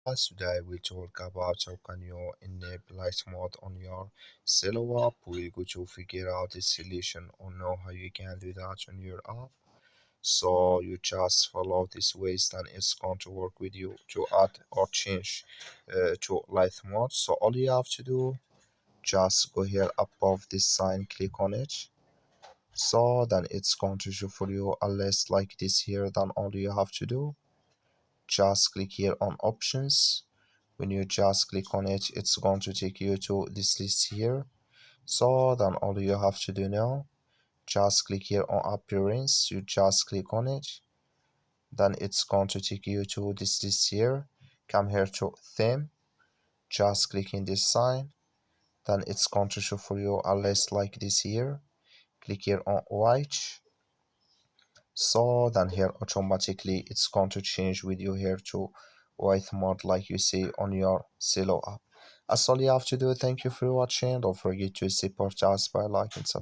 Today we talk about how can you enable light mode on your Zello app. We're going to figure out the solution or know how you can do that on your app. So you just follow this ways, then it's going to work with you to add or change to light mode. So all you have to do, just go here above this sign, click on it. So then it's going to show for you a list like this here. Then all you have to do, just click here on options. When you just click on it, it's going to take you to this list here. So then all you have to do now, just click here on appearance. You just click on it, then it's going to take you to this list here. Come here to theme, just click in this sign, then it's going to show for you a list like this here. Click here on white. So then here automatically it's going to change with you here to white mode like you see on your Zello app. That's all you have to do. Thank you for watching. Don't forget to support us by liking, subscribing.